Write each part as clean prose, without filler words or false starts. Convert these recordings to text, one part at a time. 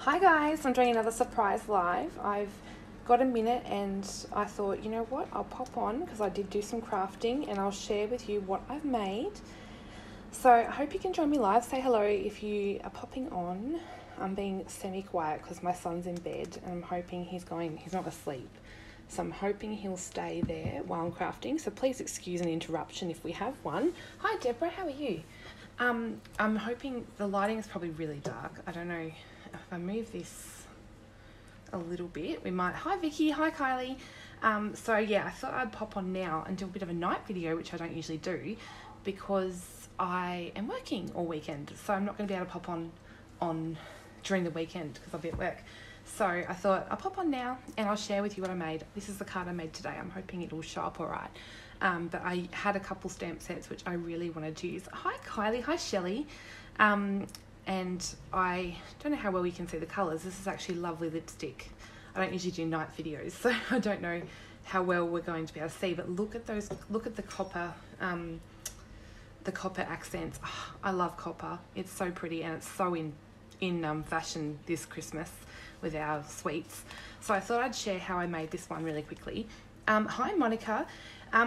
Hi guys, I'm doing another surprise live. I've got a minute and I thought, you know what, I'll pop on because I did do some crafting and I'll share with you what I've made. So I hope you can join me live. Say hello if you are popping on. I'm being semi-quiet because my son's in bed and I'm hoping he's not asleep. So I'm hoping he'll stay there while I'm crafting. So please excuse an interruption if we have one. Hi Deborah, how are you? I'm hoping the lighting is probably really dark. I don't know if I move this a little bit, we might. Hi Vicky, hi Kylie. So yeah, I thought I'd pop on now and do a bit of a night video, which I don't usually do because I am working all weekend. So I'm not going to be able to pop on during the weekend because I'll be at work. So I thought I'll pop on now and I'll share with you what I made. This is the card I made today. I'm hoping it will show up all right. But I had a couple stamp sets which I really wanted to use. Hi Kylie, hi Shelley. And I don't know how well you can see the colours. This is actually lovely lipstick. I don't usually do night videos, so I don't know how well we're going to be able to see. But look at those. Look at the copper accents. Oh, I love copper. It's so pretty and it's so in fashion this Christmas with our sweets. So I thought I'd share how I made this one really quickly. Hi Monica.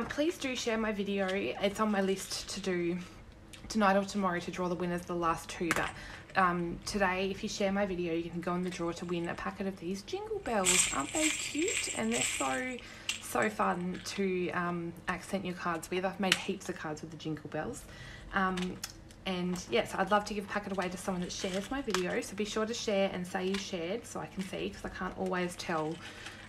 Please do share my video. It's on my list to do tonight or tomorrow to draw the winners, the last two, but today if you share my video you can go in the draw to win a packet of these jingle bells. Aren't they cute? And they're so fun to accent your cards with. I've made heaps of cards with the jingle bells, and yes, I'd love to give a packet away to someone that shares my video, so be sure to share and say you shared so I can see, because I can't always tell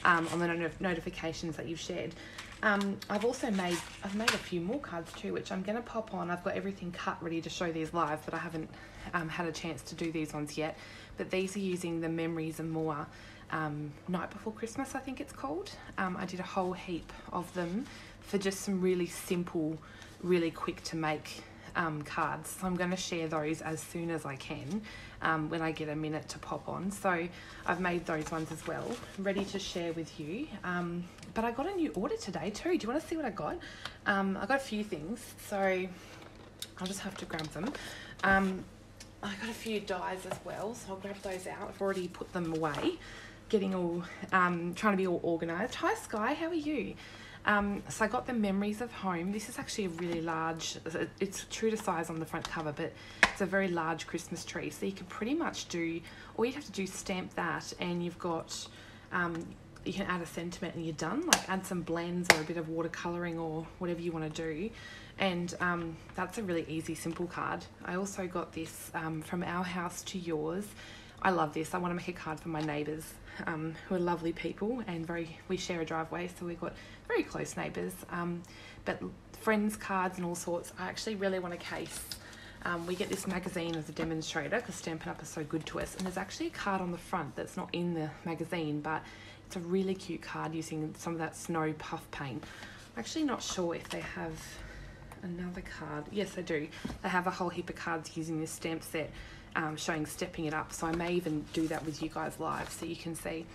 on the notifications that you've shared. I've made a few more cards too, which I'm going to pop on. I've got everything cut ready to show these live, but I haven't had a chance to do these ones yet. But these are using the Memories and More Night Before Christmas, I think it's called. I did a whole heap of them for just some really simple, really quick to make cards. So I'm going to share those as soon as I can when I get a minute to pop on. So I've made those ones as well, ready to share with you. But I got a new order today too. Do you want to see what I got? I got a few things, so I'll just have to grab them. I got a few dies as well, so I'll grab those out. I've already put them away, getting all trying to be all organised. Hi Sky, how are you? So I got the Memories of Home. This is actually a really large, it's true to size on the front cover, but it's a very large Christmas tree. So you can pretty much do, all you have to do is stamp that and you've got, you can add a sentiment and you're done. Like add some blends or a bit of watercolouring or whatever you want to do. And that's a really easy, simple card. I also got this From Our House to Yours. I love this. I want to make a card for my neighbours who are lovely people and we share a driveway, so we've got very close neighbours. But friends cards and all sorts. I actually really want a case. We get this magazine as a demonstrator because Stampin' Up is so good to us, and there's actually a card on the front that's not in the magazine, but it's a really cute card using some of that snow puff paint. I'm actually not sure if they have another card. Yes, they do. They have a whole heap of cards using this stamp set, showing Stepping It Up, so I may even do that with you guys live so you can see.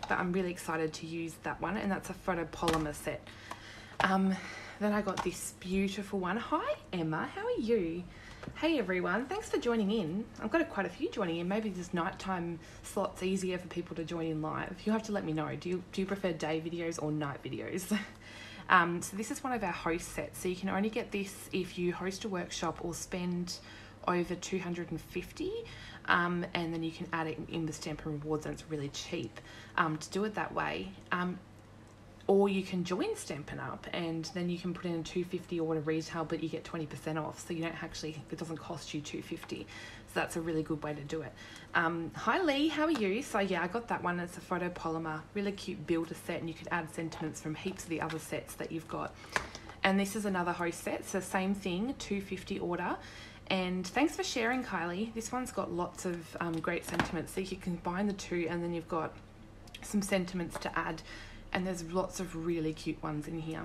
But I'm really excited to use that one, and that's a photopolymer set. Then I got this beautiful one. Hi Emma, how are you? Hey everyone, thanks for joining in. I've got quite a few joining in. Maybe this nighttime slot's easier for people to join in live. You'll have to let me know. Do you prefer day videos or night videos? So this is one of our host sets. So you can only get this if you host a workshop or spend over 250, and then you can add it in the Stampin' Rewards, and it's really cheap to do it that way. Or you can join Stampin' Up and then you can put in a 250 order retail, but you get 20% off, so you don't actually, it doesn't cost you 250. So that's a really good way to do it. Hi Lee, how are you? So yeah, I got that one. It's a photopolymer, really cute builder set, and you could add sentiments from heaps of the other sets that you've got. And this is another host set, so same thing, 250 order. And thanks for sharing, Kylie. This one's got lots of great sentiments, so you can combine the two, and then you've got some sentiments to add. And there's lots of really cute ones in here.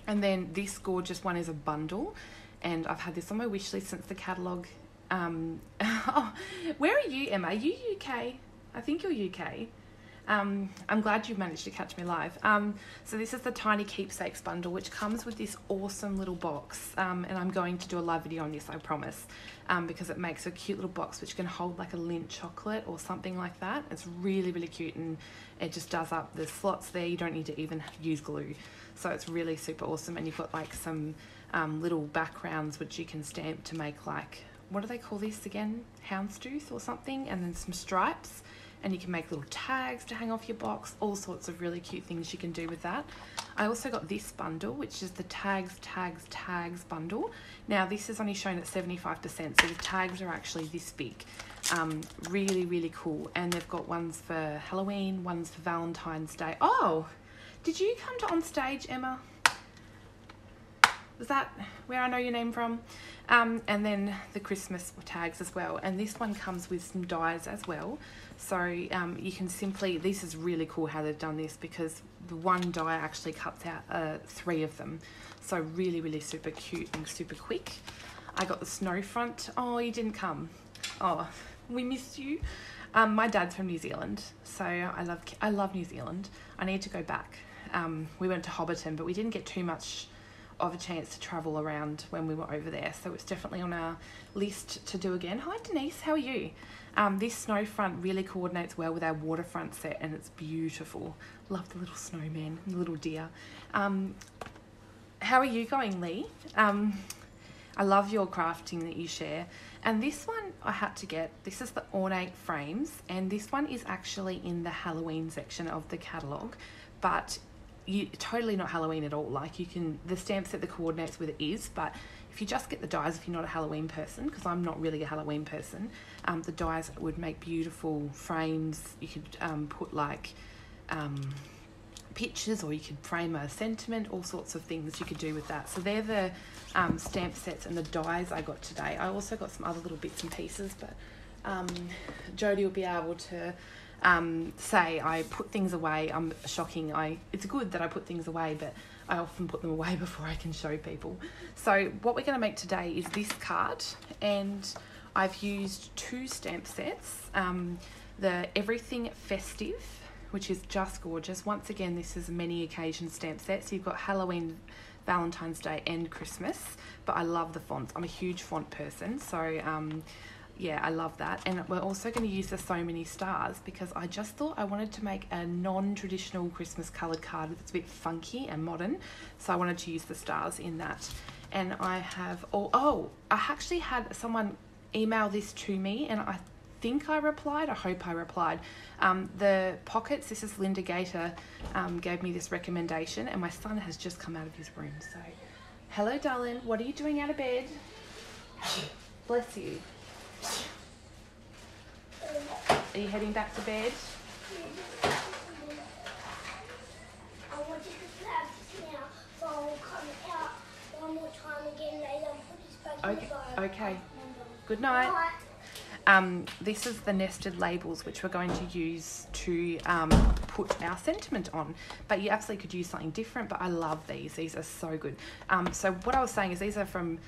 And then this gorgeous one is a bundle, and I've had this on my wish list since the catalogue. Oh, where are you, Emma? Are you UK? I think you're UK. I'm glad you managed to catch me live. So this is the Tiny Keepsakes bundle, which comes with this awesome little box. And I'm going to do a live video on this, I promise, because it makes a cute little box which can hold like a Lindt chocolate or something like that. It's really, really cute, and it just does up the slots there. You don't need to even use glue. So it's really super awesome. And you've got like some little backgrounds which you can stamp to make, like, what do they call this again? Houndstooth or something, and then some stripes. And you can make little tags to hang off your box, all sorts of really cute things you can do with that. I also got this bundle, which is the tags bundle. Now this is only shown at 75%, so the tags are actually this big. Really, really cool. And they've got ones for Halloween, ones for Valentine's Day. Oh, did you come to On Stage, Emma? Is that where I know your name from? And then the Christmas tags as well. And this one comes with some dies as well. So you can simply, this is really cool how they've done this, because the one die actually cuts out 3 of them. So really, really super cute and super quick. I got the snow front. Oh, you didn't come. Oh, we missed you. My dad's from New Zealand, so I love New Zealand. I need to go back. We went to Hobbiton, but we didn't get too much of a chance to travel around when we were over there, so it's definitely on our list to do again. Hi Denise, how are you? This snow front really coordinates well with our waterfront set, and it's beautiful. Love the little snowman, the little deer. How are you going, Lee? I love your crafting that you share. And this one I had to get. This is the ornate frames, and this one is actually in the Halloween section of the catalogue, but totally not Halloween at all. Like, you can, the stamp set that coordinates with it is, but if you just get the dies, if you're not a Halloween person, because I'm not really a Halloween person, the dies would make beautiful frames. You could put like pictures, or you could frame a sentiment, all sorts of things you could do with that. So they're the stamp sets and the dies I got today. I also got some other little bits and pieces, but Jodie will be able to say I put things away. Shocking. It's good that I put things away, but I often put them away before I can show people. So what we're going to make today is this card, and I've used 2 stamp sets. The Everything Festive, which is just gorgeous. Once again, this is a many occasion stamp set, so you've got Halloween, Valentine's Day and Christmas, but I love the fonts. I'm a huge font person, so yeah, I love that. And we're also going to use the So Many Stars, because I just thought I wanted to make a non-traditional Christmas coloured card that's a bit funky and modern, so I wanted to use the stars in that. And I have, I actually had someone email this to me, and I think I replied. I hope I replied. The pockets, this is Linda Gator, gave me this recommendation, and my son has just come out of his room. So, hello darling, what are you doing out of bed? Bless you. Are you heading back to bed? I want you to practice now, so I'll come out one more time again later and put this back in the bowl. Okay. Good night. This is the nested labels, which we're going to use to put our sentiment on, but you absolutely could use something different, but I love these are so good. So what I was saying is these are from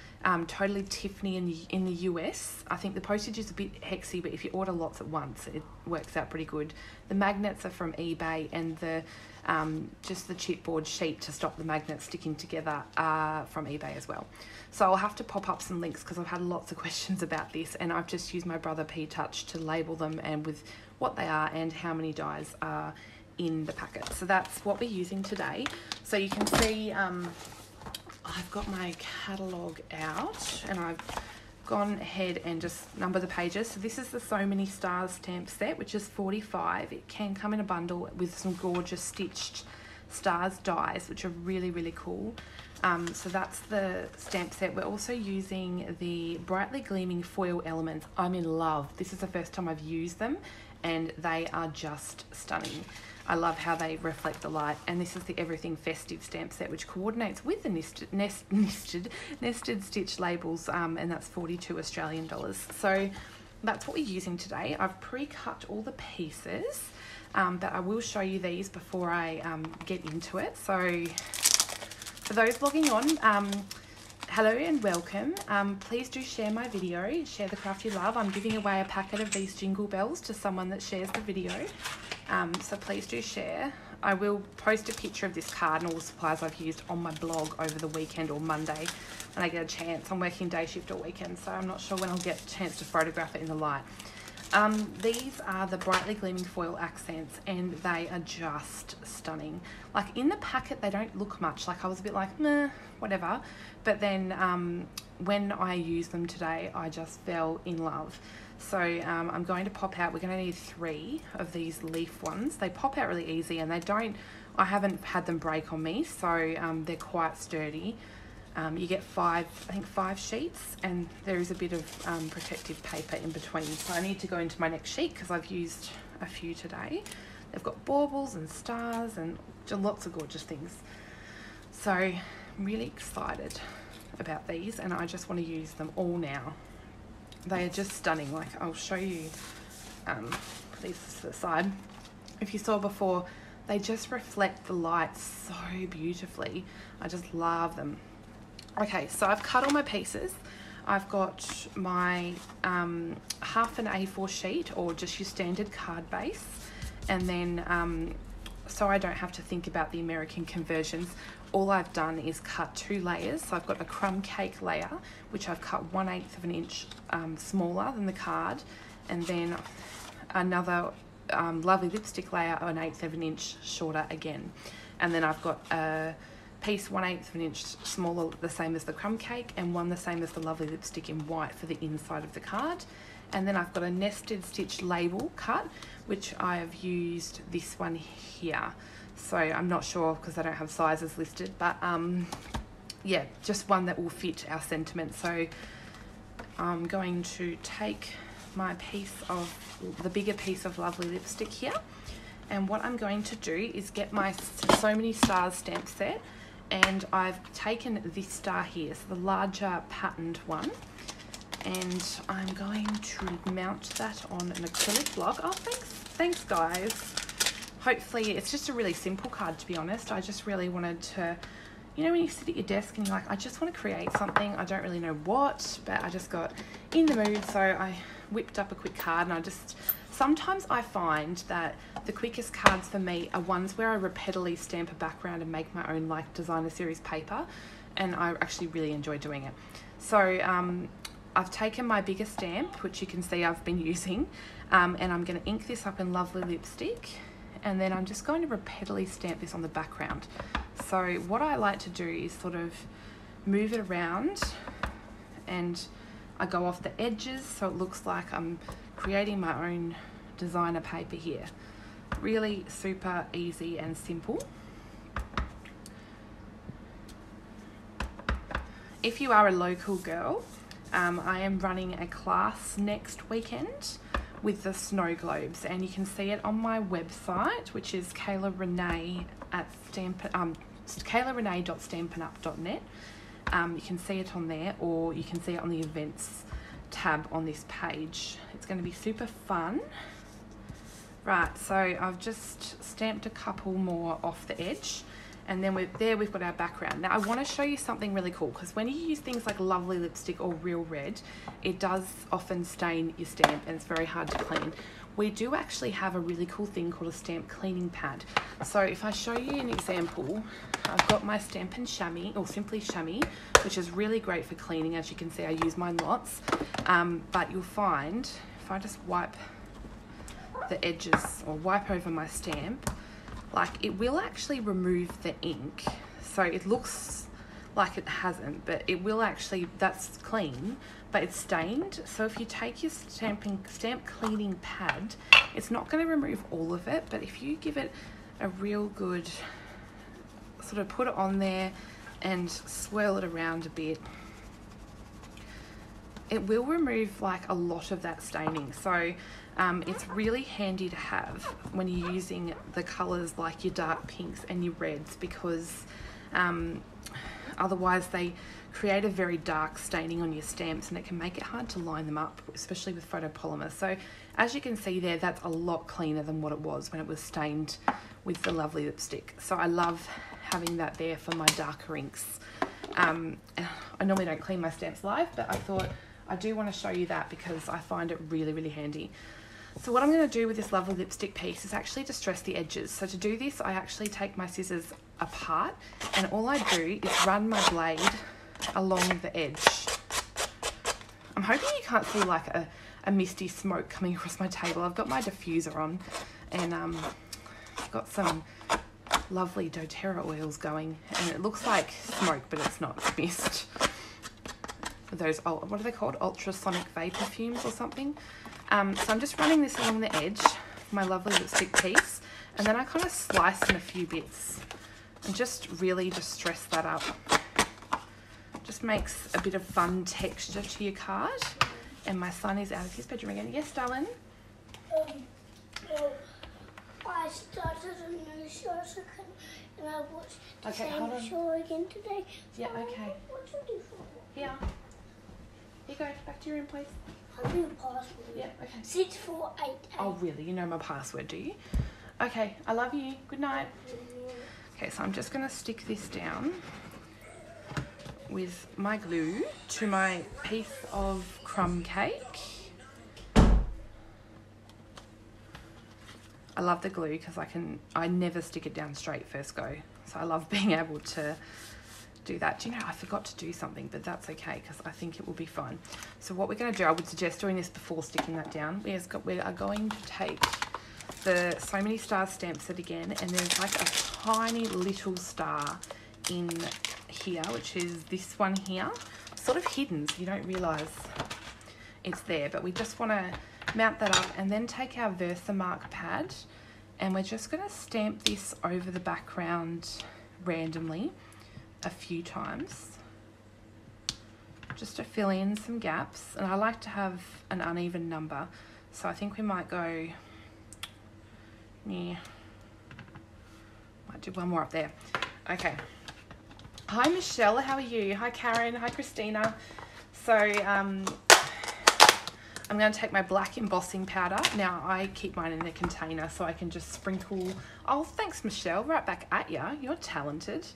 Totally Tiffany in the US. I think the postage is a bit hexy, but if you order lots at once, it works out pretty good. The magnets are from eBay, and the just the chipboard sheet to stop the magnets sticking together are from eBay as well. So I'll have to pop up some links, because I've had lots of questions about this, and I've just used my Brother P-Touch to label them, and with what they are and how many dies are in the packet. So that's what we're using today. So you can see I've got my catalogue out, and I've gone ahead and just number the pages. So this is the So Many Stars stamp set, which is 45. It can come in a bundle with some gorgeous stitched stars dies, which are really, really cool. So that's the stamp set. We're also using the brightly gleaming foil elements. I'm in love. This is the first time I've used them, and they are just stunning. I love how they reflect the light. And this is the Everything Festive stamp set, which coordinates with the nested stitch labels, and that's 42 Australian dollars. So that's what we're using today. I've pre-cut all the pieces, but I will show you these before I get into it. So for those logging on, hello and welcome. Please do share my video, share the craft you love. I'm giving away a packet of these jingle bells to someone that shares the video. So please do share. I will post a picture of this card and all the supplies I've used on my blog over the weekend or Monday when I get a chance. I'm working day shift or weekend, so I'm not sure when I'll get a chance to photograph it in the light. These are the brightly gleaming foil accents, and they are just stunning. Like in the packet, they don't look much. Like I was a bit like, meh, whatever. But then when I used them today, I just fell in love. So I'm going to pop out, we're going to need 3 of these leaf ones. They pop out really easy, and I haven't had them break on me, so they're quite sturdy. You get 5 sheets, and there is a bit of protective paper in between. So I need to go into my next sheet because I've used a few today. They've got baubles and stars and lots of gorgeous things. So I'm really excited about these, and I just want to use them all now. They are just stunning. Like I'll show you, put these to the side. If you saw before, they just reflect the light so beautifully. I just love them. Okay, so I've cut all my pieces. I've got my half an A4 sheet, or just your standard card base, and then so I don't have to think about the American conversions, all I've done is cut 2 layers. So I've got a crumb cake layer, which I've cut 1/8 of an inch smaller than the card, and then another lovely lipstick layer 1/8 of an inch shorter again. And then I've got a piece 1/8 of an inch smaller, the same as the crumb cake, and one the same as the lovely lipstick in white for the inside of the card. And then I've got a nested stitch label cut, which I have used this one here. So I'm not sure because I don't have sizes listed, but yeah, just one that will fit our sentiment. So I'm going to take my the bigger piece of lovely lipstick here, and what I'm going to do is get my So Many Stars stamp set, and I've taken this star here, so the larger patterned one, and I'm going to mount that on an acrylic block. Oh, thanks guys. Hopefully it's just a really simple card, to be honest. I just really wanted to, you know, when you sit at your desk and you're like, I just want to create something, I don't really know what, but I just got in the mood, so I whipped up a quick card. And sometimes I find that the quickest cards for me are ones where I repeatedly stamp a background and make my own like designer series paper, and I actually really enjoy doing it. So I've taken my bigger stamp, which you can see I've been using, and I'm going to ink this up in lovely lipstick, and then I'm just going to repeatedly stamp this on the background. So what I like to do is sort of move it around, and I go off the edges so it looks like I'm creating my own designer paper here. Really super easy and simple. If you are a local girl, I am running a class next weekend with the snow globes, and you can see it on my website, which is kaylarenee.stampinup.net. You can see it on there, or you can see it on the events tab on this page. It's going to be super fun. Right, so I've just stamped a couple more off the edge, and then we've got our background. Now I want to show you something really cool, because when you use things like lovely lipstick or real red, it does often stain your stamp and it's very hard to clean. We do actually have a really cool thing called a stamp cleaning pad. So if I show you an example, I've got my Stampin' Chamois, or Simply Chamois, which is really great for cleaning. As you can see, I use mine lots, but you'll find if I just wipe the edges or wipe over my stamp, like it will actually remove the ink. So it looks like it hasn't, but it will actually, that's clean, but it's stained. So if you take your stamp cleaning pad, it's not going to remove all of it, but if you give it a real good sort of put it on there and swirl it around a bit, it will remove like a lot of that staining. So it's really handy to have when you're using the colours like your dark pinks and your reds, because otherwise they create a very dark staining on your stamps, and it can make it hard to line them up, especially with photopolymer. So as you can see there, that's a lot cleaner than what it was when it was stained with the lovely lipstick. So I love having that there for my darker inks. I normally don't clean my stamps live, but I thought I do want to show you that because I find it really, really handy. So what I'm going to do with this lovely lipstick piece is actually distress the edges. So to do this, I actually take my scissors apart, and all I do is run my blade along the edge. I'm hoping you can't see like a misty smoke coming across my table. I've got my diffuser on, and I've got some lovely doTERRA oils going, and it looks like smoke, but it's not. It's mist. Those, what are they called? Ultrasonic vapor fumes or something. So I'm just running this along the edge, my lovely lipstick piece, and then I kind of slice in a few bits and just really distress that up. Just makes a bit of fun texture to your card. And my son is out of his bedroom again. Yes, darling? I started a new show and I watched the same show again today. So yeah, okay. What should I do for it? Here. Here you go. Back to your room, please. I'll do your password. Yeah, okay. 6488. Oh, really? You know my password, do you? Okay, I love you. Good night. Okay, so I'm just going to stick this down with my glue to my piece of crumb cake. I love the glue because I never stick it down straight first go. So I love being able to do that. Do you know, I forgot to do something, but that's okay because I think it will be fine. So what we're going to do, I would suggest doing this before sticking that down. We are going to take the So Many Stars stamp set again, and there's like a tiny little star in here, which is this one here, sort of hidden, so you don't realise it's there, but we just want to mount that up and then take our Versamark pad, and we're just going to stamp this over the background randomly a few times just to fill in some gaps. And I like to have an uneven number, so I think we might go, yeah, might do one more up there. Okay. Hi Michelle, how are you? Hi Karen, hi Christina. So I'm going to take my black embossing powder. Now I keep mine in a container so I can just sprinkle. Oh, thanks Michelle, right back at ya. You're talented.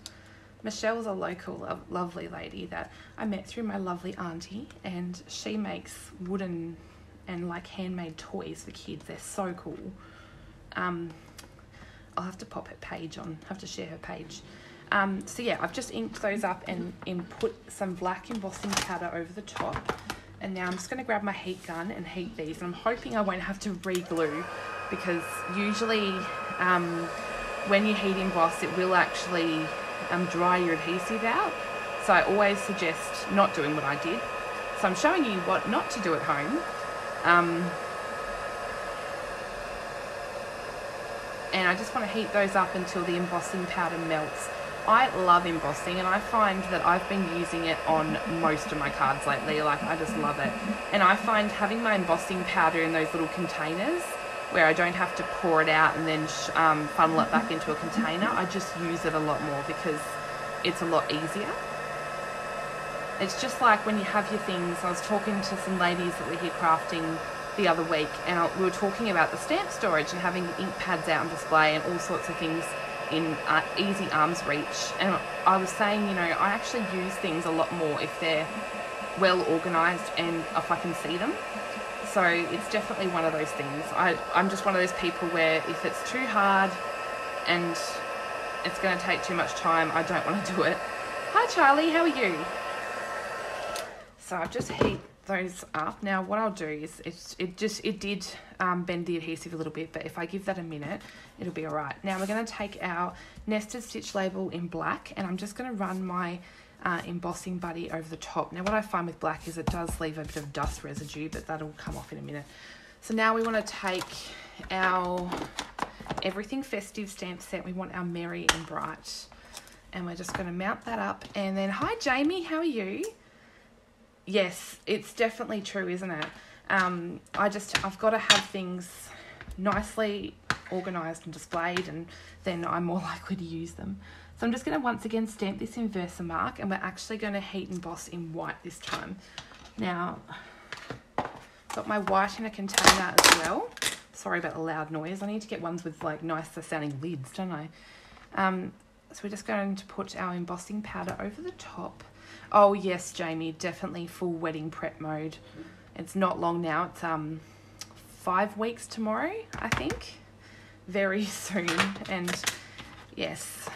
Michelle's a local lovely lady that I met through my lovely auntie, and she makes wooden and like handmade toys for kids. They're so cool. I'll have to pop her page on, have to share her page. So yeah, I've just inked those up and put some black embossing powder over the top. And now I'm just going to grab my heat gun and heat these. And I'm hoping I won't have to re-glue, because usually when you heat emboss, it will actually dry your adhesive out. So I always suggest not doing what I did. So I'm showing you what not to do at home. And I just want to heat those up until the embossing powder melts. I love embossing, and I find that I've been using it on most of my cards lately. Like, I just love it. And I find having my embossing powder in those little containers where I don't have to pour it out and then funnel it back into a container, I just use it a lot more because it's a lot easier. It's just like when you have your things. I was talking to some ladies that were here crafting the other week, and we were talking about the stamp storage and having ink pads out on display and all sorts of things in easy arm's reach. And I was saying, you know, I actually use things a lot more if they're well organised and if I can see them. So it's definitely one of those things. I'm just one of those people where if it's too hard and it's going to take too much time, I don't want to do it. Hi Charlie, how are you? So I've just heat those up. Now what I'll do is it did bend the adhesive a little bit, but if I give that a minute, it'll be all right. Now we're going to take our nested stitch label in black, and I'm just going to run my embossing buddy over the top. Now what I find with black is it does leave a bit of dust residue, but that'll come off in a minute. So now we want to take our Everything Festive stamp set. We want our Merry and Bright, and we're just going to mount that up. And then, hi Jamie, how are you? Yes, it's definitely true, isn't it? I've got to have things nicely organised and displayed, and then I'm more likely to use them. So I'm just going to once again stamp this in Versamark, and we're actually going to heat emboss in white this time. Now, got my white in a container as well. Sorry about the loud noise. I need to get ones with like nicer sounding lids, don't I? So we're just going to put our embossing powder over the top. Oh yes, Jamie, definitely full wedding prep mode. It's not long now. It's 5 weeks tomorrow, I think. Very soon. And yes,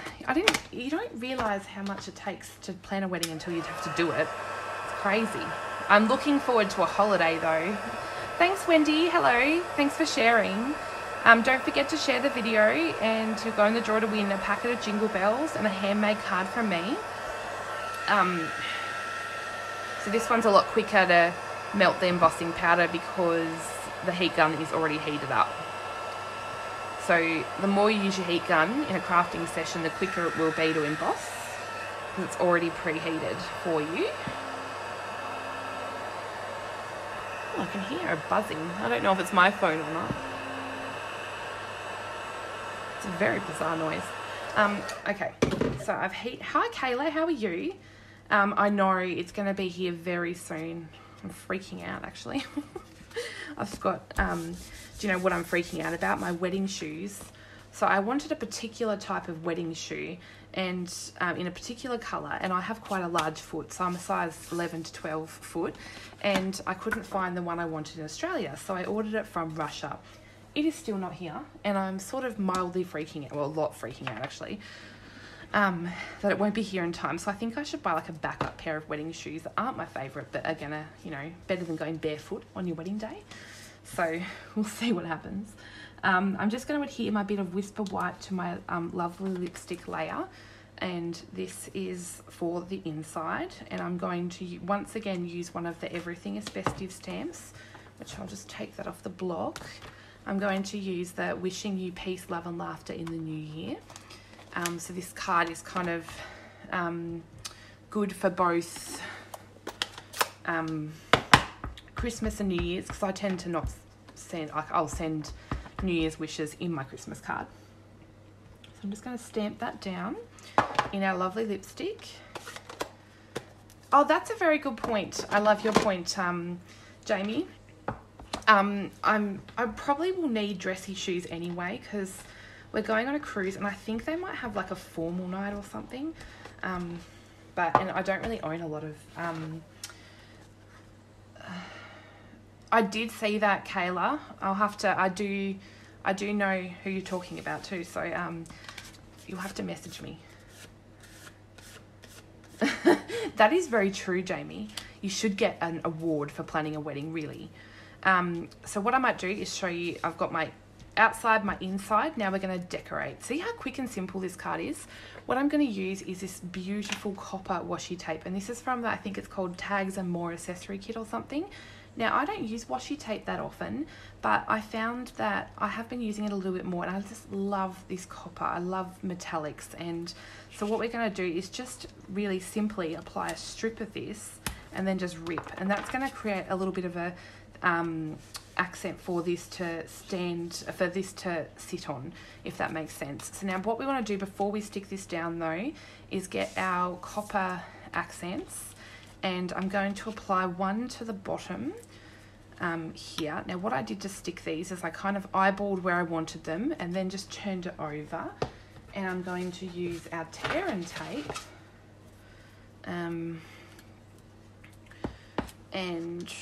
you don't realise how much it takes to plan a wedding until you have to do it. It's crazy. I'm looking forward to a holiday though. Thanks, Wendy. Hello. Thanks for sharing. Don't forget to share the video, and you'll go in the draw to win a packet of Jingle Bells and a handmade card from me. So this one's a lot quicker to melt the embossing powder because the heat gun is already heated up. So the more you use your heat gun in a crafting session, the quicker it will be to emboss because it's already preheated for you. Oh, I can hear a buzzing. I don't know if it's my phone or not. It's a very bizarre noise. Okay, so Hi Kayla, how are you? I know it's going to be here very soon. I'm freaking out actually. I've got, do you know what I'm freaking out about? My wedding shoes. So I wanted a particular type of wedding shoe and in a particular colour, and I have quite a large foot, so I'm a size 11 to 12 foot, and I couldn't find the one I wanted in Australia, so I ordered it from Russia. It is still not here, and I'm sort of mildly freaking out, well, a lot freaking out actually, that it won't be here in time. So I think I should buy like a backup pair of wedding shoes that aren't my favourite, but are gonna, you know, better than going barefoot on your wedding day. So we'll see what happens. I'm just going to adhere my bit of Whisper White to my lovely lipstick layer, and this is for the inside, and I'm going to once again use one of the Everything is Festive stamps, which I'll just take that off the block. I'm going to use the Wishing You Peace, Love and Laughter in the New Year. So this card is kind of good for both Christmas and New Year's, because I tend to not send, like I'll send New Year's wishes in my Christmas card. So I'm just going to stamp that down in our lovely lipstick. Oh, that's a very good point. I love your point, Jamie. I probably will need dressy shoes anyway, because we're going on a cruise, and I think they might have like a formal night or something. And I don't really own a lot of. I did see that, Kayla. I'll have to. I do know who you're talking about too. So you'll have to message me. That is very true, Jamie. You should get an award for planning a wedding, really. So what I might do is show you, I've got my outside, my inside. Now we're going to decorate. See how quick and simple this card is? What I'm going to use is this beautiful copper washi tape. And this is from, I think it's called Tags and More Accessory Kit or something. Now, I don't use washi tape that often, but I found that I have been using it a little bit more, and I just love this copper. I love metallics. And so what we're going to do is just really simply apply a strip of this and then just rip. And that's going to create a little bit of a accent for this to sit on, if that makes sense. So now what we want to do before we stick this down though is get our copper accents, and I'm going to apply one to the bottom here. Now what I did to stick these is I kind of eyeballed where I wanted them and then just turned it over, and I'm going to use our tear and tape and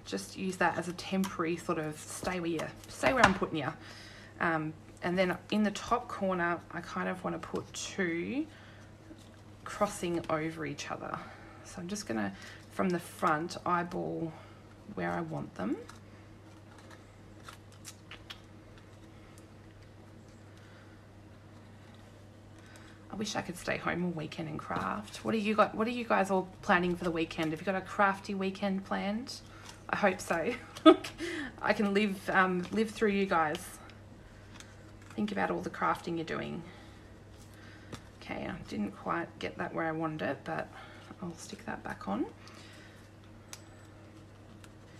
just use that as a temporary sort of stay where I'm putting you. And then in the top corner, I kind of want to put two crossing over each other. So I'm just going to, from the front, eyeball where I want them. I wish I could stay home all weekend and craft. What are you guys all planning for the weekend? Have you got a crafty weekend planned? I hope so. I can live through you guys. Think about all the crafting you're doing. Okay, I didn't quite get that where I wanted it, but I'll stick that back on.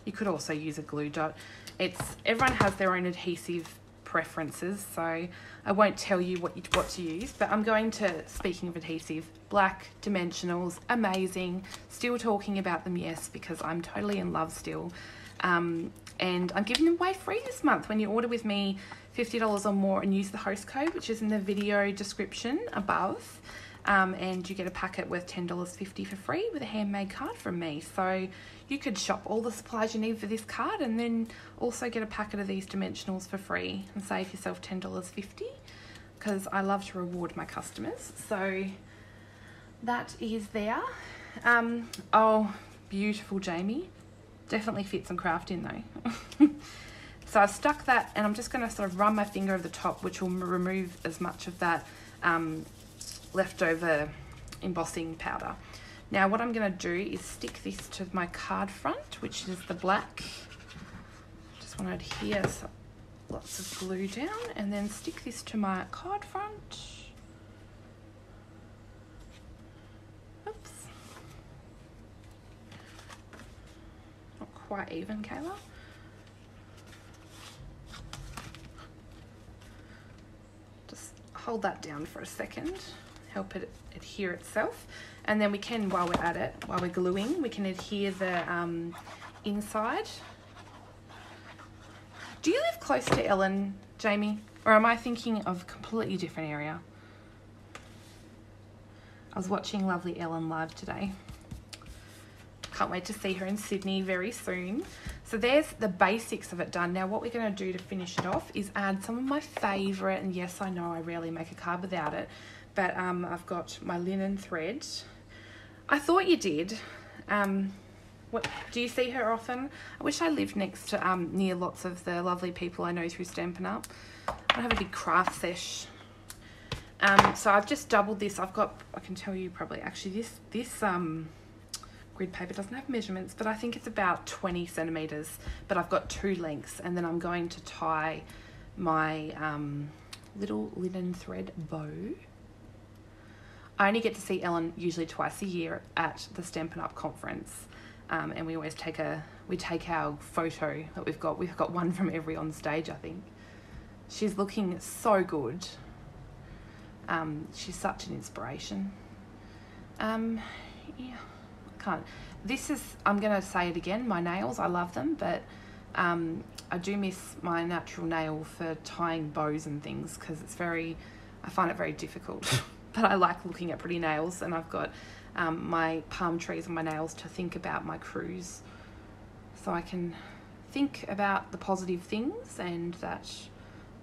You could also use a glue dot. Everyone has their own adhesive preferences, so I won't tell you what to use, but I'm going to, speaking of adhesive, black dimensionals, amazing. Still talking about them, yes, because I'm totally in love still. And I'm giving them away free this month when you order with me $50 or more and use the host code, which is in the video description above. and you get a packet worth $10.50 for free with a handmade card from me. So you could shop all the supplies you need for this card and then also get a packet of these dimensionals for free and save yourself $10.50, because I love to reward my customers. So that is there. Oh, beautiful, Jamie. Definitely fit some craft in though. So I've stuck that, and I'm just going to sort of run my finger over the top, which will remove as much of that leftover embossing powder. Now what I'm going to do is stick this to my card front, which is the black. Just want to adhere lots of glue down, and then stick this to my card front. Oops. Not quite even, Kayla. Hold that down for a second, help it adhere itself, and then we can, while we're at it, while we're gluing, we can adhere the inside. Do you live close to Ellen, Jamie, or am I thinking of a completely different area? I was watching lovely Ellen live today. Can't wait to see her in Sydney very soon. So there's the basics of it done. Now what we're going to do to finish it off is add some of my favourite, and yes, I know I rarely make a card without it, but I've got my linen thread. I thought you did. What, do you see her often? I wish I lived next to near lots of the lovely people I know through Stampin' Up. I have a big craft sesh. So I've just doubled this. I've got, I can tell you probably, actually this grid paper doesn't have measurements, but I think it's about 20 centimeters, but I've got 2 lengths, and then I'm going to tie my little linen thread bow. I only get to see Ellen usually twice a year at the Stampin' Up conference, and we always take our photo that we've got one from every on stage, I think. She's looking so good. She's such an inspiration. Yeah. This is, I'm going to say it again, my nails, I love them, but I do miss my natural nail for tying bows and things, because I find it very difficult. But I like looking at pretty nails, and I've got my palm trees on my nails to think about my cruise, so I can think about the positive things, and that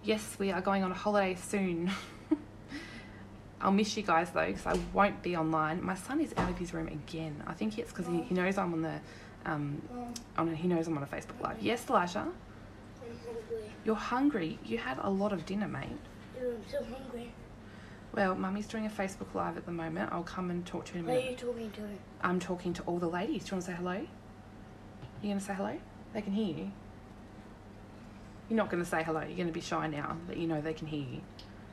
yes, we are going on a holiday soon. I'll miss you guys though, because I won't be online. My son is out of his room again. I think it's because he knows I'm on the he knows I'm on a Facebook Live. Yes, Elijah? I'm hungry. You're hungry? You had a lot of dinner, mate. Yeah, I'm so hungry. Well, Mummy's doing a Facebook Live at the moment. I'll come and talk to you in a minute. Who are you talking to? I'm talking to all the ladies. Do you want to say hello? You going to say hello? They can hear you. You're not going to say hello. You're going to be shy now that you know they can hear you.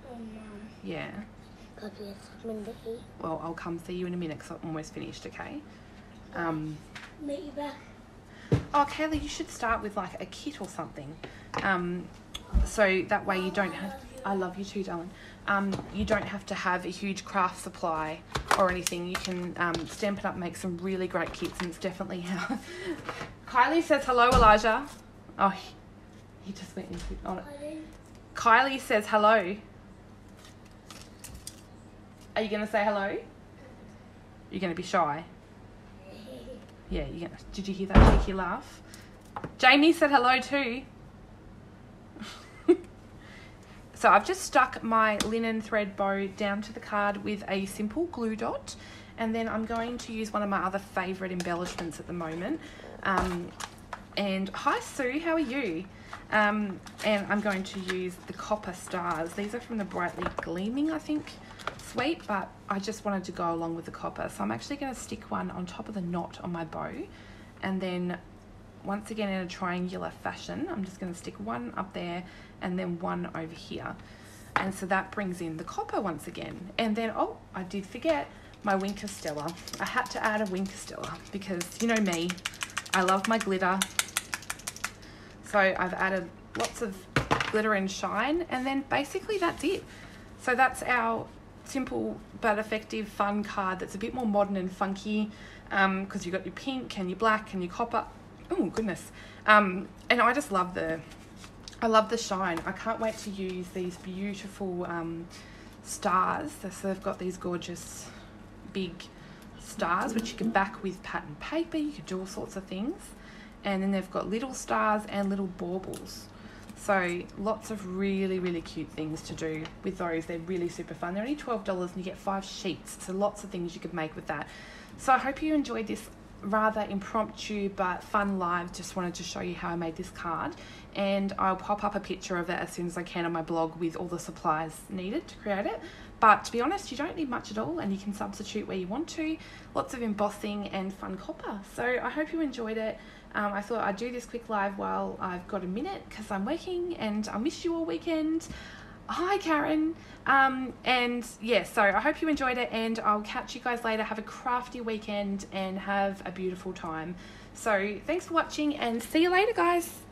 Oh, Mum. Yeah. Got to get something to eat. Well, I'll come see you in a minute because I'm almost finished, okay? Meet you back. Oh, Kayla, you should start with like a kit or something. So that way you don't have... I love you too, darling. You don't have to have a huge craft supply or anything. You can Stampin' Up make some really great kits, and it's definitely how... Kylie says hello, Elijah. Oh, he just went into on it. Kylie says hello. Are you going to say hello? You're going to be shy? Yeah, you're gonna... Did you hear that cheeky laugh? Jamie said hello too. So I've just stuck my linen thread bow down to the card with a simple glue dot, and then I'm going to use one of my other favourite embellishments at the moment. And hi Sue, how are you? And I'm going to use the copper stars. These are from the Brightly Gleaming, I think, suite, but I just wanted to go along with the copper. So I'm actually going to stick one on top of the knot on my bow, and then once again in a triangular fashion, I'm just going to stick one up there and then one over here. And so that brings in the copper once again. And then, oh, I did forget my Winker Stella. I had to add a Winker Stella because, you know me, I love my glitter. So I've added lots of glitter and shine, and then basically that's it. So that's our simple but effective fun card that's a bit more modern and funky, because you've got your pink and your black and your copper. Oh goodness. And I just love the shine. I can't wait to use these beautiful stars. So they've got these gorgeous big stars which you can back with pattern paper. You could do all sorts of things. And then they've got little stars and little baubles. So lots of really, really cute things to do with those. They're really super fun. They're only $12 and you get 5 sheets. So lots of things you could make with that. So I hope you enjoyed this rather impromptu but fun live. Just wanted to show you how I made this card. And I'll pop up a picture of it as soon as I can on my blog with all the supplies needed to create it. But to be honest, you don't need much at all and you can substitute where you want to. Lots of embossing and fun copper. So I hope you enjoyed it. I thought I'd do this quick live while I've got a minute because I'm working and I missed you all weekend. Hi Karen. And yeah, so I hope you enjoyed it and I'll catch you guys later. Have a crafty weekend and have a beautiful time. So thanks for watching and see you later, guys.